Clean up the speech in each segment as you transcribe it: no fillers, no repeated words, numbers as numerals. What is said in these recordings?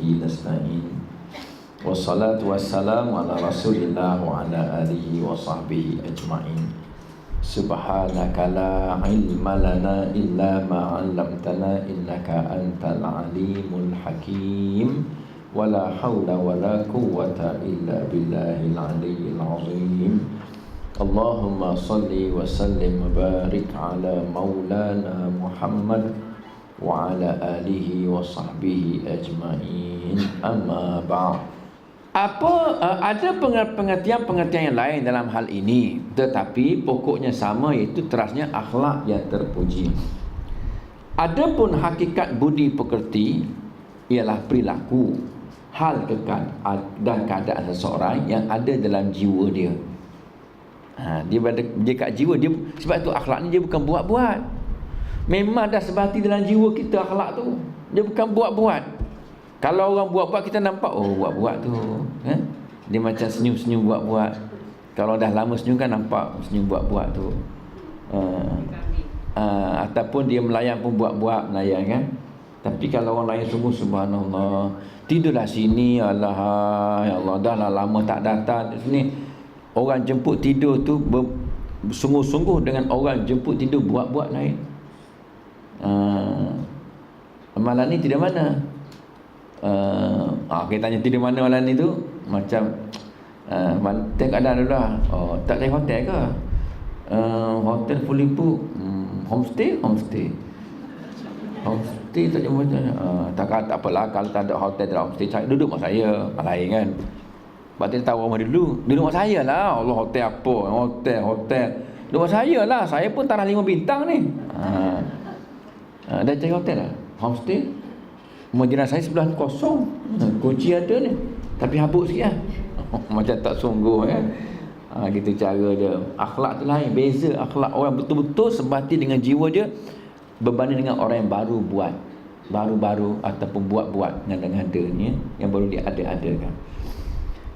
bihi nasta'in. Wassalatu wassalamu ala Rasulillah wa ala alihi wa sahbihi ajma'in. Subhanaka la ilma lana illa ma 'allamtana innaka antal alimul hakim. Wala haula wala quwwata illa billahil aliyyil azim. Allahumma salli wa sallim wa barik ala maulana Muhammad wa ala alihi wa sahbihi ajma'in. Amma ba'd. Ada pengertian-pengertian yang lain dalam hal ini, tetapi pokoknya sama, iaitu terasnya akhlak yang terpuji. Adapun hakikat budi pekerti ialah perilaku, hal kekal dan keadaan seseorang yang ada dalam jiwa dia. Dia kat jiwa dia, sebab tu akhlak ni dia bukan buat-buat. Memang dah sebati dalam jiwa kita akhlak tu. Dia bukan buat-buat. Kalau orang buat-buat kita nampak, oh buat-buat tu, dia macam senyum-senyum buat-buat. Kalau dah lama senyum kan nampak senyum buat-buat tu. Ataupun dia melayan pun buat-buat melayan kan. Tapi kalau orang lain sungguh subhanallah, tidurlah sini, Allah ya Allah, dah lah lama tak datang sini. Orang jemput tidur tu sungguh-sungguh dengan orang jemput tidur buat-buat lain. Malam ni tidur mana? Kita tanya tidur mana malam ni tu, macam tengok keadaan dulu lah. Tak ada hotel ke? Hotel fully book. Homestay tak jumpa macam tak apalah kalau tak ada hotel, tak ada homestay, cari duduk mak saya. Lain kan. Sebab dia tahu rumah dulu. Duduk mak saya lah. Allah, hotel apa? Hotel. Duduk mak saya lah. Saya pun tarah 5 bintang ni. Dah cari hotel lah. Homestay. Rumah jiran saya sebelah kosong. Kunci ada ni. Tapi habuk sikit lah. Macam tak sungguh kan. Gitu cara dia. Akhlak tu lain. Beza akhlak orang betul-betul sebati dengan jiwa dia berbanding dengan orang yang baru buat. Baru-baru ataupun buat-buat ngada-ngada ni, yang baru dia ada-adakan.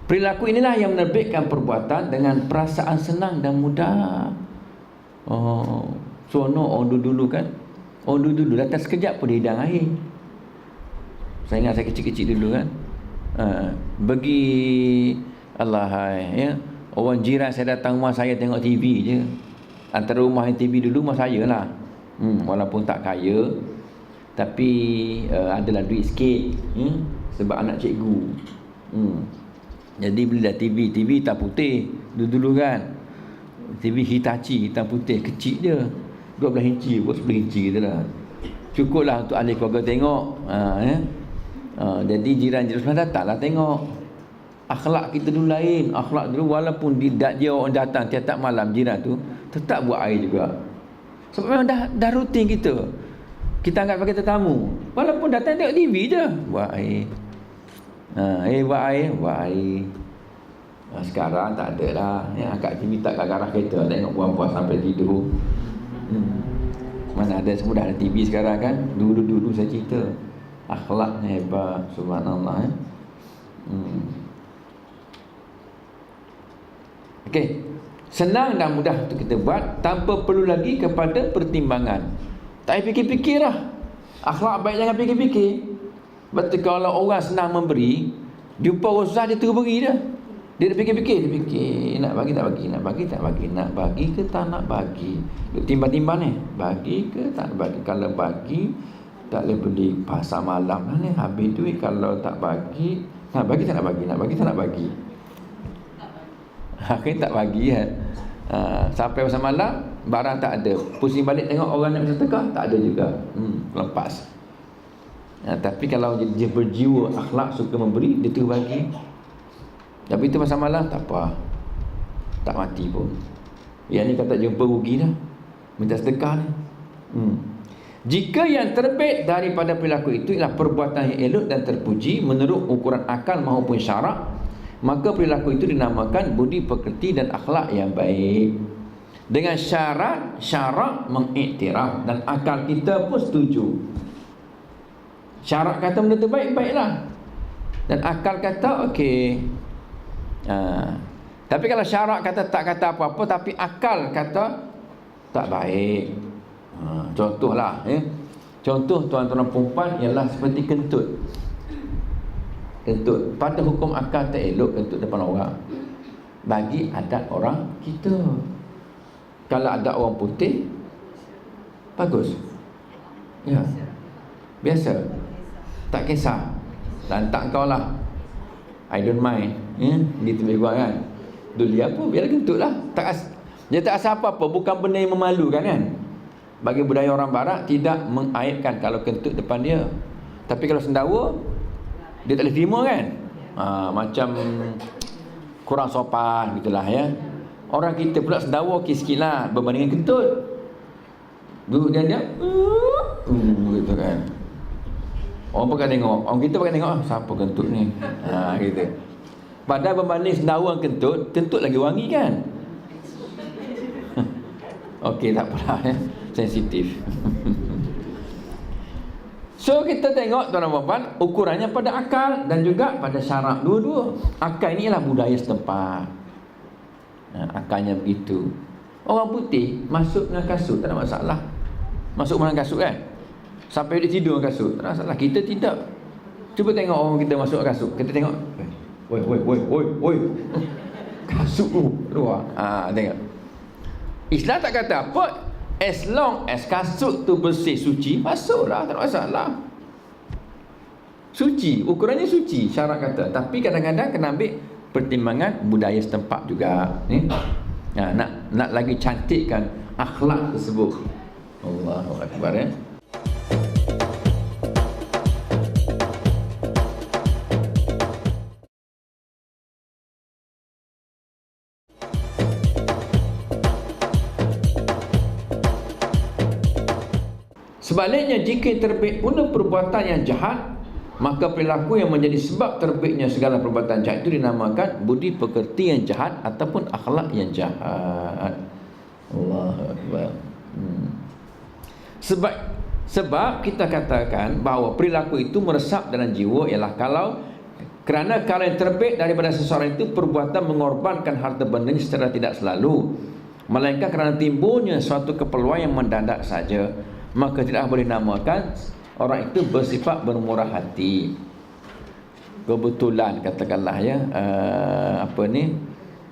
Perilaku inilah yang menerbitkan perbuatan dengan perasaan senang dan mudah. Seronok orang dulu kan. Orang dulu datang sekejap pun dia hidang air. Saya ingat saya kecil-kecil dulu kan. Bagi Allah ya. Orang jiran saya datang rumah saya tengok TV je. Antara rumah yang TV dulu rumah saya lah. Walaupun tak kaya, tapi adalah duit sikit sebab anak cikgu. Jadi belilah TV hitam putih dulu kan. TV Hitachi hitam putih kecil je, 12 inci buat 10 inci gitu lah. Cukuplah untuk ahli keluarga tengok. Jadi jiran-jiran sebelah datanglah tengok. Akhlak kita dulu lain. Akhlak dulu walaupun dia orang datang tiap-tiap malam, jiran tu tetap buat air juga. Sebab memang dah rutin kita. Kita anggap sebagai tetamu. Walaupun datang tengok TV je, buat air. Buat air. Sekarang tak ada lah. Angkat TV tak kat arah kereta, tengok puan-puan sampai tidur. Mana ada, semua dah ada TV sekarang kan. Dulu saya cerita. Akhlaknya hebat, subhanallah. Okey. Senang dan mudah untuk kita buat tanpa perlu lagi kepada pertimbangan. Tak payah fikir-fikir lah. Akhlak baik jangan fikir-fikir. Betul, kalau orang senang memberi, jumpa orang susah dia terus beri dah. Dia dah fikir-fikir, dia fikir nak bagi tak bagi, nak bagi tak bagi, nak bagi ke tak nak bagi. Duk timbang-timbang ni, bagi ke tak bagi. Kalau bagi tak boleh beli pasar malam lah ni, habis duit. Kalau tak bagi, nak bagi tak nak bagi, nak bagi tak nak bagi. Akhirnya tak bagi kan. Sampai pasar malam, barang tak ada. Pusing balik tengok orang nak bersedekah, tak ada juga. Lepas. Tapi kalau dia berjiwa akhlak, suka memberi, dia terus bagi. Tapi itu pasar malam, tak apa, tak mati pun. Yang ni kata jumpa rugi dah, minta sedekah ni. Jika yang terbit daripada perilaku itu ialah perbuatan yang elok dan terpuji menurut ukuran akal maupun syarak, maka perilaku itu dinamakan budi pekerti dan akhlak yang baik. Dengan syarat mengiktiraf, dan akal kita pun setuju. Syarat kata benda tu baik, baiklah. Dan akal kata okey. Tapi kalau syarak kata tak kata apa-apa, tapi akal kata tak baik. Contohlah Contoh tuan-tuan perempuan ialah seperti kentut. kentut. Pada hukum akal tak elok kentut depan orang. Bagi adat orang kita. Kalau ada orang putih, bagus. Ya. Biasa. Tak kisah. Lantak kau lah. I don't mind. Gitu lebih kurang kan. Dulu apa? Biarlah kentut lah. Dia tak rasa apa-apa. Bukan benda yang memalukan kan. Bagi budaya orang barat, tidak mengaibkan kalau kentut depan dia. Tapi kalau sendawa, dia tak boleh terima kan. Macam kurang sopan gitulah ya. Orang kita pula sendawa okey sikit lah berbanding kentut. Duduk dia gitu kan. Orang pakai tengok, orang kita pakai tengok, siapa kentut ni? Gitu. Padahal berbanding sendawa kentut, kentut lagi wangi kan. Okey, tak apalah ya. Sensitif. So kita tengok tuan-tuan dan puan, ukurannya pada akal dan juga pada syarak, dua-dua. Akal ni ialah budaya setempat. Akalnya begitu. Orang putih masuk dengan kasut tak ada masalah. Masuk dengan kasut kan, sampai dia tidur dengan kasut, tak ada masalah. Kita tidak. Cuba tengok orang kita masuk dengan kasut, kita tengok, woi kasut tu luar. Tengok, Islam tak kata apa. As long as kasut tu bersih, suci, masuklah, tak ada masalah. Suci, ukurannya suci, syarak kata. Tapi kadang-kadang kena ambil pertimbangan budaya setempat juga. Nak lagi cantikkan akhlak tersebut. Allahu Akbar ya. Sebaliknya, jika terbit pula perbuatan yang jahat, maka perilaku yang menjadi sebab terbitnya segala perbuatan jahat itu dinamakan budi pekerti yang jahat ataupun akhlak yang jahat. Allahu Akbar. Sebab kita katakan bahawa perilaku itu meresap dalam jiwa ialah kalau kerana yang terbit daripada seseorang itu perbuatan mengorbankan harta bendanya secara tidak selalu, melainkan kerana timbulnya suatu keperluan yang mendadak saja, maka tidak boleh namakan orang itu bersifat bermurah hati. Kebetulan katakanlah ya,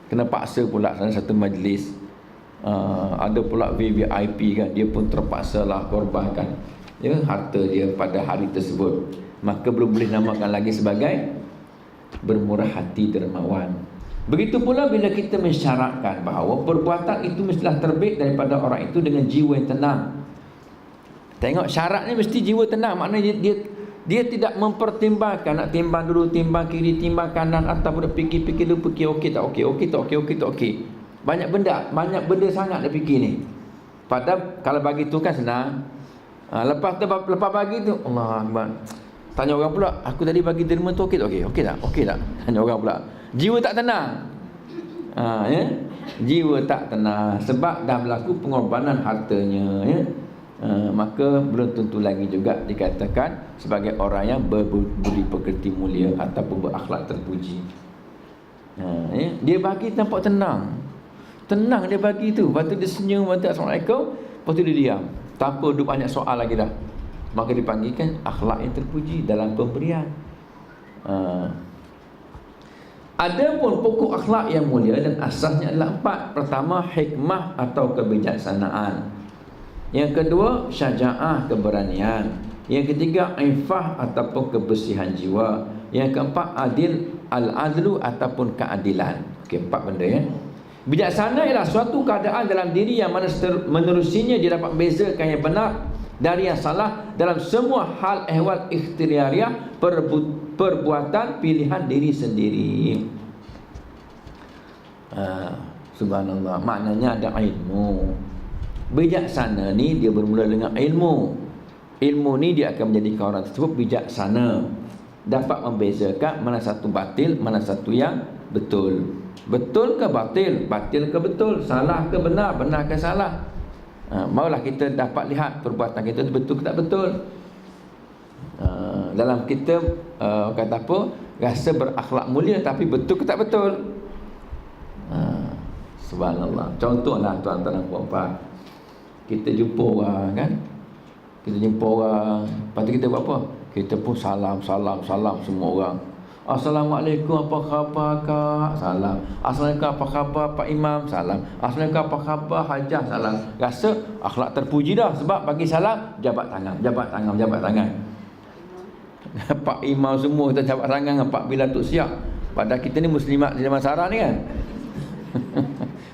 kena paksa pula dalam satu majlis, ada pula VVIP kan, dia pun terpaksa lah korbankan ya harta dia pada hari tersebut, maka belum boleh namakan lagi sebagai bermurah hati dermawan. Begitu pula bila kita mensyaratkan bahawa perbuatan itu mestilah terbit daripada orang itu dengan jiwa yang tenang. Tengok, syaratnya mesti jiwa tenang. Maknanya dia tidak mempertimbangkan, nak timbang dulu, timbang kiri, timbang kanan, ataupun fikir-fikir dulu, fikir okey tak okey, okey tak okey, okey tak okey. Banyak benda sangat dia fikir ni. Padahal kalau bagi tu kan senang. Lepas bagi tu, Allah Akbar. Tanya orang pula, aku tadi bagi derma tu okey tak okey? Okey tak? Okey tak? Tanya orang pula. Jiwa tak tenang. Ya? Jiwa tak tenang sebab dah berlaku pengorbanan hartanya, ya. Maka belum tentu lagi juga dikatakan sebagai orang yang berbudi pekerti mulia ataupun berakhlak terpuji. Ya? Dia bagi tampak tenang dia bagi tu, lepas tu dia senyum, lepas tu Assalamualaikum, lepas tu dia diam tanpa duk banyak soal lagi dah. Maka dipanggilkan akhlak yang terpuji dalam pemberian. Ada pun pokok akhlak yang mulia dan asasnya adalah 4. Pertama, hikmah atau kebijaksanaan. Yang kedua, syaja'ah, keberanian. Yang ketiga, ifah ataupun kebersihan jiwa. Yang keempat, al-adlu ataupun keadilan. Okey, 4 benda ya. Bijaksana ialah suatu keadaan dalam diri yang mana menerusinya dia dapat membezakan yang benar dari yang salah dalam semua hal ehwal ikhtiyariah, perbuatan pilihan diri sendiri. Subhanallah, maknanya ada ilmu. Bijaksana ni dia bermula dengan ilmu. Ilmu ni dia akan menjadikan orang tersebut bijaksana, dapat membezakan mana satu batil, mana satu yang betul. Betul ke batil, batil ke betul, salah ke benar, benar ke salah. Maulah kita dapat lihat perbuatan kita betul ke tak betul. Dalam kita kata apa, rasa berakhlak mulia, tapi betul ke tak betul. Subhanallah. Contohlah tuan-tuan dan puan-puan, kita jumpa orang kan, kita jumpa orang, lepas tu kita buat apa? Kita pun salam semua orang. Assalamualaikum, apa khabar Kak? Salam. Assalamualaikum, apa khabar Pak Imam? Salam. Assalamualaikum, apa khabar Hajah? Salam. Rasa akhlak terpuji dah sebab bagi salam, jabat tangan, jabat tangan, jabat tangan. Pak Imam semua kita jabat tangan dengan Pak Bilal Tok Siap. Padahal kita ni muslimat di zaman Sarah ni kan.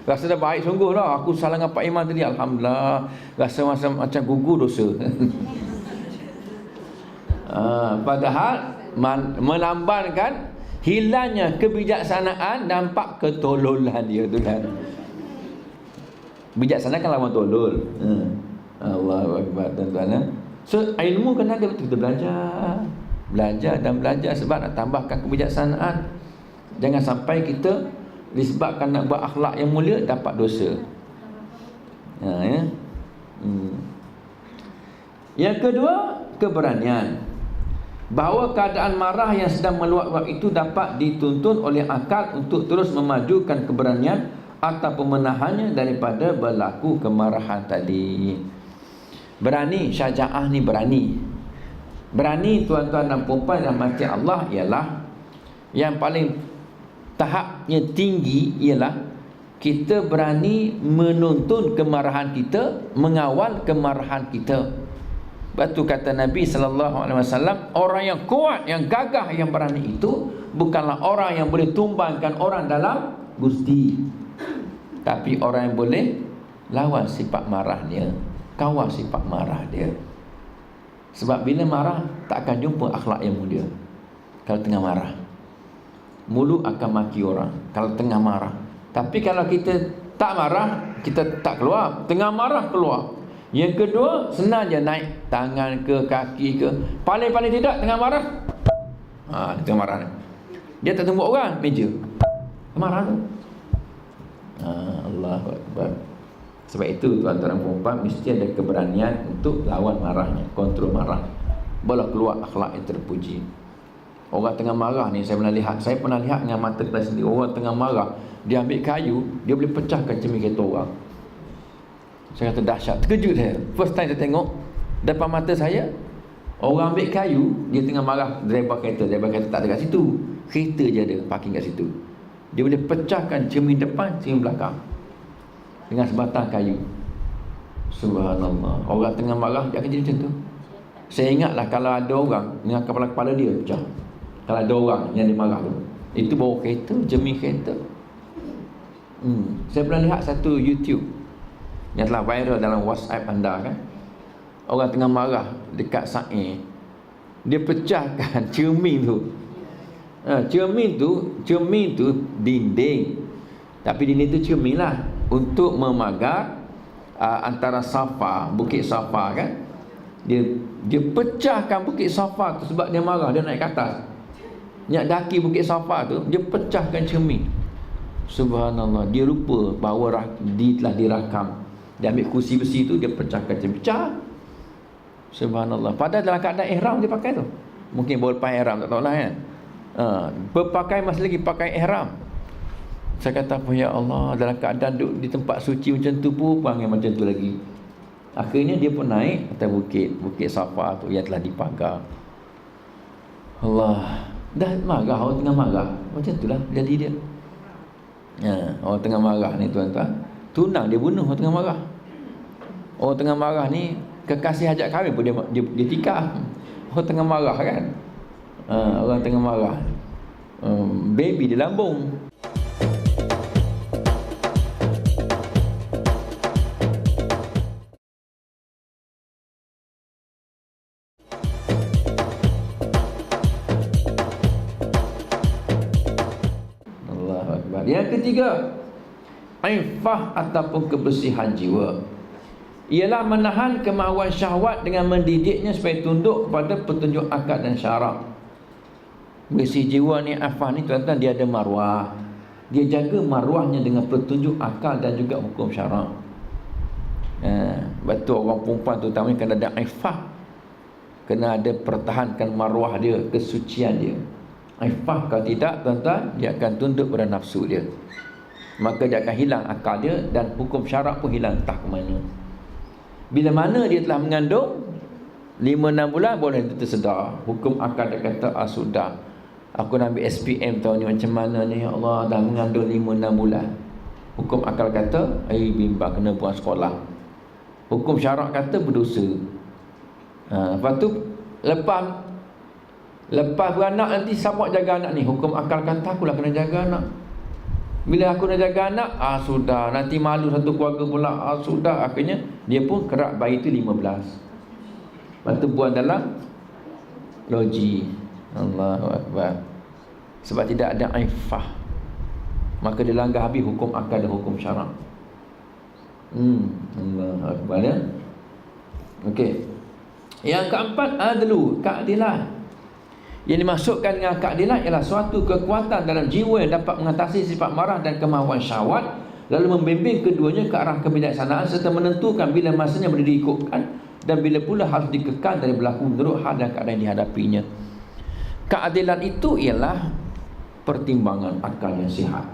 Rasa dah baik sungguh dah. Aku salam dengan Pak Imam tadi, alhamdulillah. Rasa macam gugur dosa. Padahal melambankan hilangnya kebijaksanaan, nampak ketololan dia tu kan. Bijaksana kan lawan tolol. Allahu Akbar, tuan-tuan. So ilmu kena kita belajar dan belajar sebab nak tambahkan kebijaksanaan. Jangan sampai kita disebabkan nak buat akhlak yang mulia dapat dosa. Yang kedua, keberanian. Bahawa keadaan marah yang sedang meluap-luap itu dapat dituntun oleh akal untuk terus memajukan keberanian atau menahannya daripada berlaku kemarahan tadi. Berani, syaja'ah ni berani. Berani tuan-tuan dan puan yang mati Allah ialah yang paling tahapnya tinggi, ialah kita berani menuntun kemarahan kita, mengawal kemarahan kita. Batu kata Nabi SAW, orang yang kuat, yang gagah, yang berani itu bukanlah orang yang boleh tumbangkan orang dalam gusti, tapi orang yang boleh lawan sifat marah dia, kawal sifat marah dia. Sebab bila marah tak akan jumpa akhlak yang mulia. Kalau tengah marah, mulut akan maki orang kalau tengah marah. Tapi kalau kita tak marah, kita tak keluar. Tengah marah keluar. Yang kedua, senang je naik tangan ke kaki ke. Paling-paling tidak tengah marah, tengah marah ni, dia tak tumbuk orang meja, marah tu. Allahu Akbar. Sebab itu tuan-tuan dan puan mesti ada keberanian untuk lawan marahnya, kontrol marah, barulah keluar akhlak yang terpuji. Orang tengah marah ni saya pernah lihat dengan mata kita sendiri. Orang tengah marah, dia ambil kayu, dia boleh pecahkan cermin kereta orang. Saya kata dahsyat, terkejut saya. First time saya tengok depan mata saya, orang ambil kayu, dia tengah marah, driver kereta tak ada kat situ, kereta je ada parking kat situ. Dia boleh pecahkan cermin depan, cermin belakang dengan sebatang kayu. Subhanallah. Orang tengah marah, dia akan jadi macam tu. Saya ingatlah kalau ada orang dengan kepala-kepala dia pecah. Kalau ada orang yang dimarah tu, itu bawa kereta, cermin kereta. Saya pernah lihat satu YouTube yang telah viral dalam WhatsApp anda kan. Orang tengah marah dekat Sa'i, dia pecahkan cermin tu. Cermin tu dinding, tapi dinding tu cermin lah untuk memagar antara Safa, Bukit Safa kan. Dia pecahkan Bukit Safa tu sebab dia marah, dia naik ke atas, nak daki Bukit Safa tu, dia pecahkan cermin. Subhanallah, dia lupa bahawa dia telah dirakam. Dia ambil kursi besi tu, dia pecahkan cermin, pecah. Subhanallah. Padahal dalam keadaan ihram dia pakai tu. Mungkin baru lepas ihram, tak tahulah kan. Berpakai masih lagi pakai ihram. Saya kata apa, ya Allah, dalam keadaan duduk di tempat suci macam tu pun panggil macam tu lagi. Akhirnya dia pun naik atas Bukit Safa tu yang telah dipagar. Allah, dah marah, orang tengah marah, macam tu lah jadi dia. Orang tengah marah ni tuan-tuan, tunang dia bunuh orang tengah marah. Orang tengah marah ni kekasih hajat kahwin pun dia tikar. Orang tengah marah kan. Orang tengah marah, baby di lambung. Allahu Akbar. Yang ketiga, ifah ataupun kebersihan jiwa, ialah menahan kemahuan syahwat dengan mendidiknya supaya tunduk kepada petunjuk akal dan syarak. Bersih jiwa ni, afah ni tuan-tuan, dia ada maruah. Dia jaga maruahnya dengan petunjuk akal dan juga hukum syarak. Betul, orang perempuan terutamanya kena ada ifah, kena ada pertahankan maruah dia, kesucian dia. Ifah kalau tidak tuan-tuan, dia akan tunduk pada nafsu dia, maka dia akan hilang akal dia dan hukum syarak pun hilang entah ke mana. Bila mana dia telah mengandung 5-6 bulan, boleh dia tersedar. Hukum akal dia kata sudah, Aku nak ambil SPM tahun ni, macam mana ni ya Allah, dah mengandung 5-6 bulan. Hukum akal kata bimbang, kena buang sekolah. Hukum syarak kata berdosa. Lepas tu lepas beranak nanti siapa jaga anak ni? Hukum akal kata akulah kena jaga anak. Bila aku nak jaga anak, sudah, nanti malu satu keluarga pula. Sudah, akhirnya dia pun kerak bayi tu 15. Lepas tu buang dalam loji. Allahu Akbar. Sebab tidak ada aifah, maka dia langgar habis hukum akal dan hukum syarak. Allahu Akbar ya. Okey. Yang keempat, adlu, keadilan. Yang dimaksudkan dengan keadilan ialah suatu kekuatan dalam jiwa yang dapat mengatasi sifat marah dan kemahuan syahwat, lalu membimbing keduanya ke arah kebijaksanaan serta menentukan bila masanya boleh diikutkan dan bila pula harus dikekang dari berlaku menurut hal dan keadaan yang dihadapinya. Keadilan itu ialah pertimbangan akal yang sihat.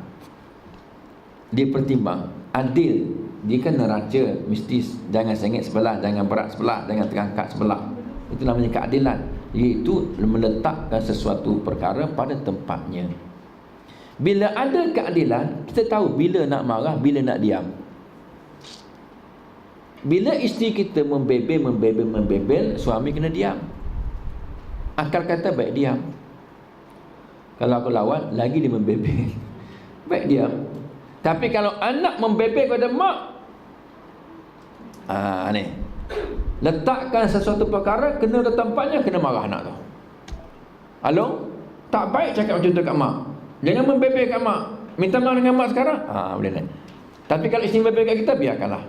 Dia pertimbang, adil. Dia kan neraca, mesti jangan sengit sebelah, jangan berat sebelah, jangan terangkat sebelah. Itu namanya keadilan, iaitu meletakkan sesuatu perkara pada tempatnya. Bila ada keadilan, kita tahu bila nak marah, bila nak diam. Bila isteri kita membebel, suami kena diam. Akal kata baik diam. Kalau aku lawan, lagi dia membebel, baik diam. Tapi kalau anak membebel pada mak, ni letakkan sesuatu perkara, kena ke tempatnya, kena marah anak tu. Halo, tak baik cakap macam tu kat mak. Jangan membebel kat mak. Minta maaf dengan mak sekarang, boleh lah. Tapi kalau isteri membebel kat kita, biarkanlah.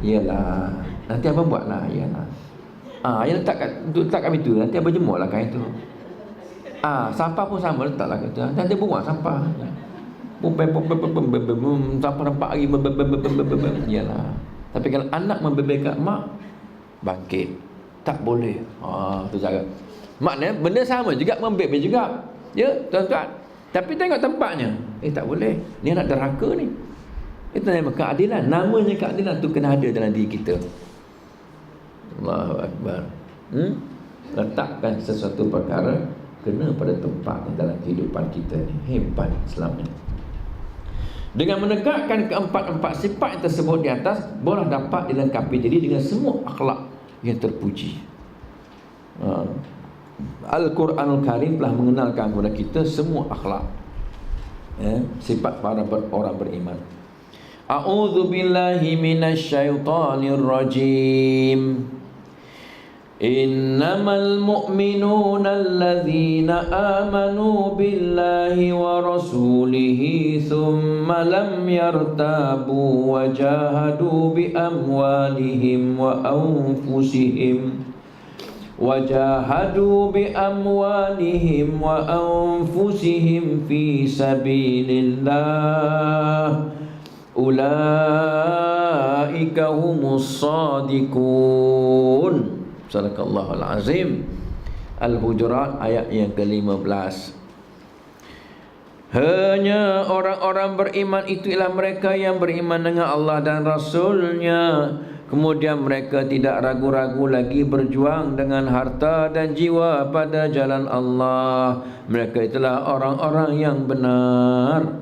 Iyalah, nanti abang buatlah. Iyalah. Yang letak kat pintu, nanti abang jemurlah kain tu. Sampah pun sama, letaklah kat tu. Nanti buang sampah. Sampah nampak lagi. Iyalah. Tapi kalau anak membebel kat mak, bangkit. Tak boleh. Tu cara. Maknanya benda sama juga, membebel juga. Ya, tuan-tuan. Tapi tengok tempatnya. Tak boleh. Ni anak derhaka ni. Itu nama keadilan. Namanya keadilan tu kena ada dalam diri kita. Allahu Akbar. Letakkan sesuatu perkara kena pada tempatnya dalam kehidupan kita ni. Hebat Islam ni. Dengan menegakkan keempat-empat sifat yang tersebut di atas, boleh dapat dilengkapi diri dengan semua akhlak yang terpuji. Al-Quranul Karim telah mengenalkan kepada kita semua akhlak, sifat para orang beriman. A'udzu billahi minasyaitonir rajim. Innamal mu'minuna alladzina amanu billahi wa rasulihi thumma lam yartabu wa jahadu bi amwalihim wa anfusihim fi sabilillah. Ulaika humus shadiqun. Sadaqallahul azim. Al-Hujurat ayat yang ke-15. Hanya orang-orang beriman itu ialah mereka yang beriman dengan Allah dan Rasulnya, kemudian mereka tidak ragu-ragu lagi berjuang dengan harta dan jiwa pada jalan Allah. Mereka itulah orang-orang yang benar.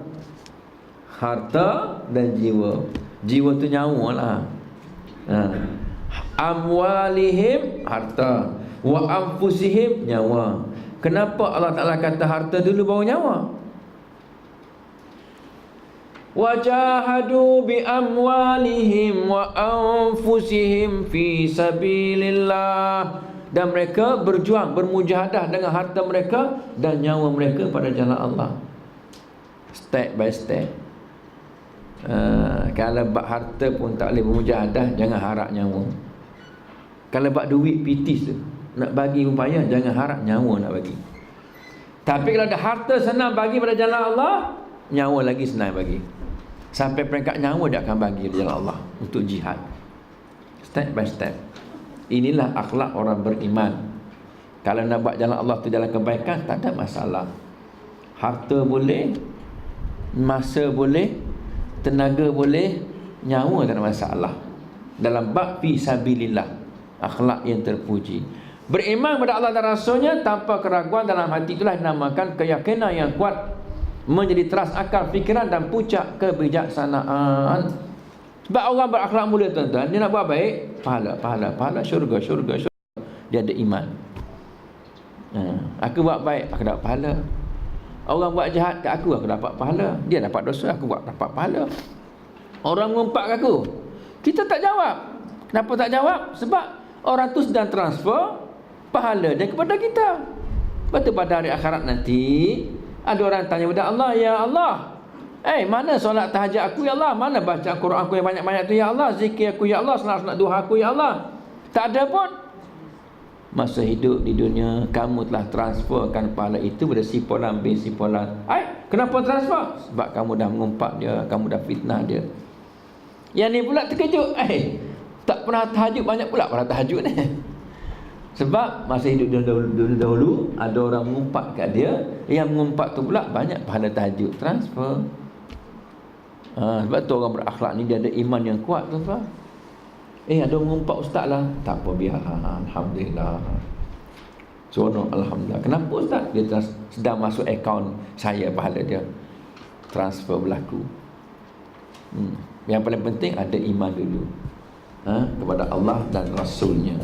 Harta dan jiwa. Jiwa tu nyawa lah. Amwalihim, harta. Wa anfusihim, nyawa. Kenapa Allah Ta'ala kata harta dulu baru nyawa? Wajahadu bi amwalihim wa anfusihim fi sabilillah. Dan mereka berjuang, bermujahadah dengan harta mereka dan nyawa mereka pada jalan Allah. Step by step. Kalau bak harta pun tak boleh bermujahadah, jangan harap nyawa. Kalau bak duit pitis tu, nak bagi upaya, jangan harap nyawa nak bagi. Tapi kalau ada harta senang bagi pada jalan Allah, nyawa lagi senang bagi. Sampai peringkat nyawa dia akan bagi pada jalan Allah untuk jihad. Step by step. Inilah akhlak orang beriman. Kalau nak buat jalan Allah tu jalan kebaikan, tak ada masalah. Harta boleh, masa boleh, tenaga boleh, nyawa tak ada masalah. Dalam bab fi sabilillah, akhlak yang terpuji. Beriman kepada Allah dan Rasulnya tanpa keraguan dalam hati, itulah dinamakan keyakinan yang kuat, menjadi teras akal fikiran dan puncak kebijaksanaan. Sebab orang berakhlak mulia tuan-tuan, dia nak buat baik, pahala, syurga. Dia ada iman. Aku buat baik, aku dapat pahala. Orang buat jahat kat aku dapat pahala. Dia dapat dosa, aku dapat pahala. Orang mengumpat kat aku, kita tak jawab. Kenapa tak jawab? Sebab orang tu sedang transfer pahala dia kepada kita. Lepas tu pada hari akhirat nanti, ada orang tanya kepada Allah, ya Allah, mana solat tahajud aku ya Allah? Mana baca Quran aku yang banyak-banyak tu ya Allah? Zikir aku ya Allah? Salat duha aku ya Allah? Tak ada pun. Masa hidup di dunia, kamu telah transferkan pahala itu pada si fulan bin si fulan. Kenapa transfer? Sebab kamu dah mengumpat dia, kamu dah fitnah dia. Yang ni pula terkejut, tak pernah tahajud, banyak pula pernah tahajud ni. Sebab masa hidup dahulu ada orang mengumpat kat dia, yang mengumpat tu pula banyak pahala tahajud, transfer. Sebab tu orang berakhlak ni dia ada iman yang kuat tu. Ada orang mengumpat ustaz lah, tak apa, biar, alhamdulillah, seronok, alhamdulillah. Kenapa ustaz? Dia sedang masuk akaun saya, pahala dia transfer berlaku. Yang paling penting ada iman dulu kepada Allah dan Rasulnya.